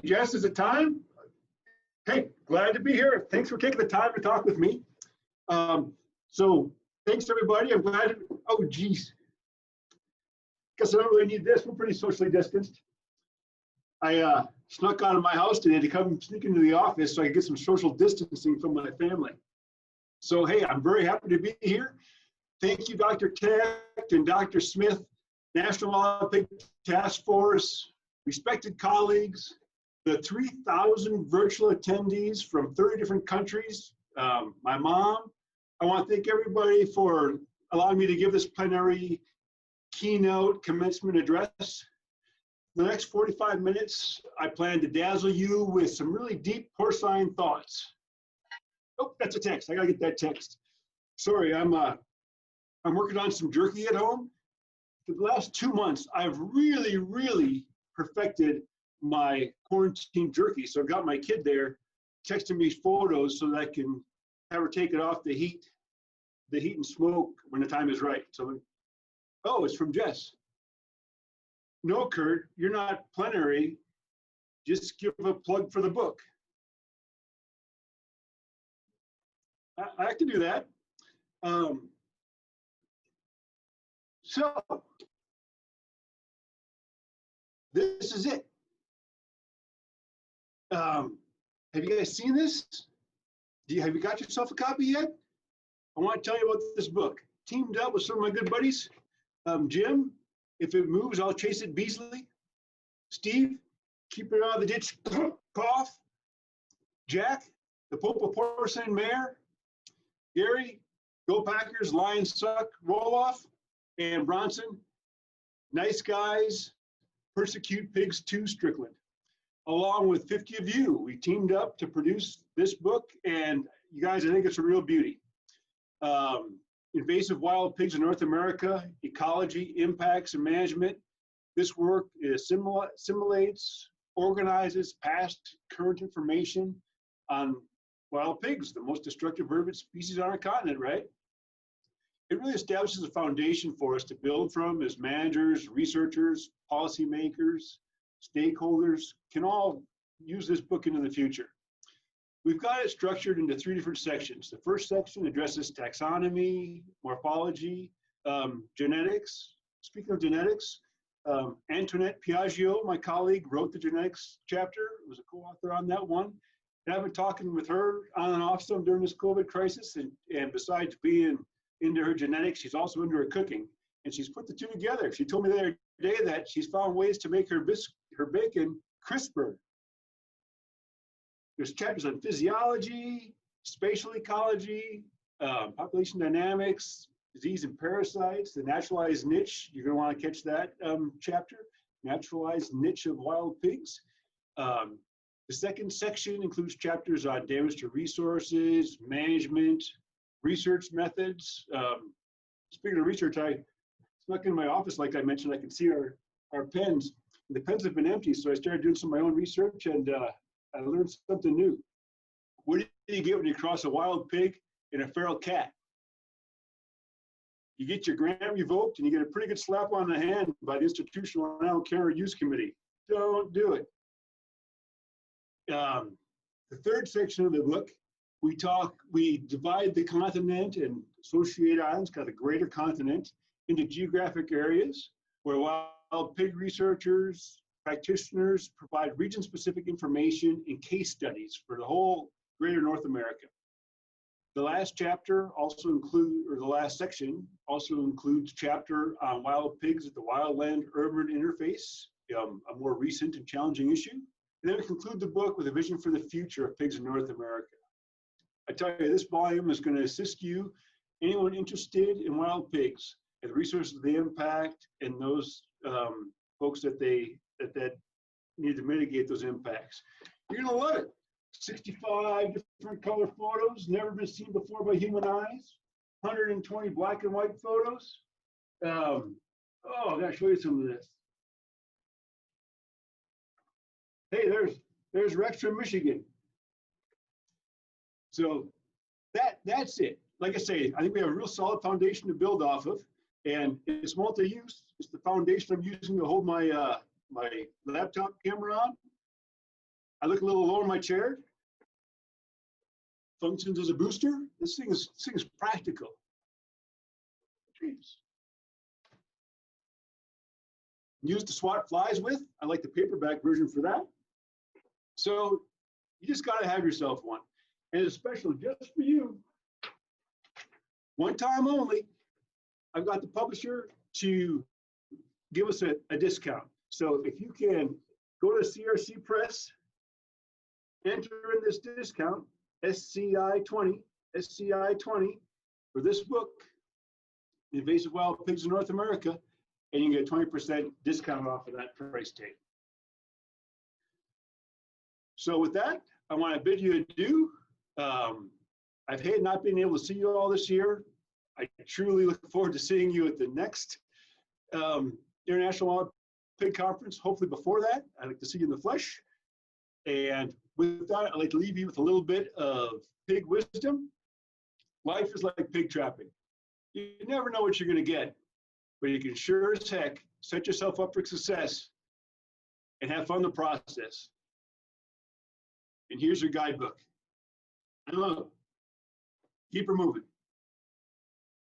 Jess, is it time? Hey, glad to be here. Thanks for taking the time to talk with me. So thanks everybody. I'm glad. Oh, geez. Guess I don't really need this. We're pretty socially distanced. I snuck out of my house today to come sneak into the office so I could get some social distancing from my family. So, hey, I'm very happy to be here. Thank you, Dr. Tech and Dr. Smith, National Olympic Task Force, respected colleagues, the 3,000 virtual attendees from 30 different countries, my mom. I want to thank everybody for allowing me to give this plenary keynote commencement address. The next 45 minutes, I plan to dazzle you with some really deep porcine thoughts. Oh, that's a text. I gotta get that text. Sorry, I'm working on some jerky at home. For the last 2 months, I've really perfected my quarantine jerky. So I've got my kid there texting me photos so that I can have her take it off the heat and smoke when the time is right. So, oh, it's from Jess. No, Kurt, you're not plenary. Just give a plug for the book. I can do that. So, this is it. Have you guys seen this? Have you got yourself a copy yet? I want to tell you about this book. Teamed up with some of my good buddies. Jim, if it moves, I'll chase it. Beasley. Steve, keep it out of the Ditchkoff. Jack, the Pope of Porcelain Mare. Gary, Go Packers, Lions Suck, Roloff. And Bronson, Nice Guys, Persecute Pigs 2, Strickland. Along with 50 of you, we teamed up to produce this book, and you guys, I think it's a real beauty. Invasive wild pigs in North America, ecology, impacts, and management. This work assimilates, organizes past, current information on wild pigs, the most destructive vertebrate species on our continent, right? It really establishes a foundation for us to build from as managers, researchers, policymakers, stakeholders can all use this book into the future. We've got it structured into 3 different sections. The first section addresses taxonomy, morphology, genetics. Speaking of genetics, Antoinette Piaggio, my colleague, wrote the genetics chapter, was a co-author on that one. And I've been talking with her on and off some during this COVID crisis, and besides being into her genetics, she's also into her cooking. And she's put the 2 together. She told me the other day that she's found ways to make her bacon crisper. There's chapters on physiology, spatial ecology, population dynamics, disease and parasites, the naturalized niche. You're going to want to catch that chapter, naturalized niche of wild pigs. The second section includes chapters on damage to resources, management, research methods. Speaking of research, I snuck in my office, like I mentioned. I could see our pens. The pens have been empty, so I started doing some of my own research, and I learned something new. What do you get when you cross a wild pig and a feral cat? You get your grant revoked, and you get a pretty good slap on the hand by the Institutional and I Don't Care Use Committee. Don't do it. The third section of the book, we divide the continent and associated islands, kind of the greater continent, into geographic areas where wild pig researchers, practitioners provide region-specific information and case studies for the whole greater North America. The last chapter also the last section also includes chapter on wild pigs at the wildland-urban interface, a more recent and challenging issue. And then we conclude the book with a vision for the future of pigs in North America. I tell you, this volume is going to assist you, anyone interested in wild pigs, and the resources they impact, and those folks that need to mitigate those impacts. You're going to love it. 65 different color photos, never been seen before by human eyes. 120 black and white photos. Oh, I gotta show you some of this. Hey, there's Rex from Michigan. So that's it. Like I say, I think we have a real solid foundation to build off of, and it's multi-use. It's the foundation I'm using to hold my my laptop camera on. I look a little low in my chair. Functions as a booster. This thing is practical. Jeez. Used to swat flies with. I like the paperback version for that. So you just got to have yourself one. And it's special just for you. One time only, I've got the publisher to give us a discount. So if you can go to CRC Press, enter in this discount, SCI20 for this book, Invasive Wild Pigs in North America, and you can get 20% discount off of that price tag. So with that, I want to bid you adieu. I've hated not being able to see you all this year. I truly look forward to seeing you at the next International Wild Pig Conference, hopefully before that. I'd like to see you in the flesh. And with that, I'd like to leave you with a little bit of pig wisdom. Life is like pig trapping. You never know what you're going to get, but you can sure as heck set yourself up for success and have fun in the process. And here's your guidebook. I love it. Keep her moving.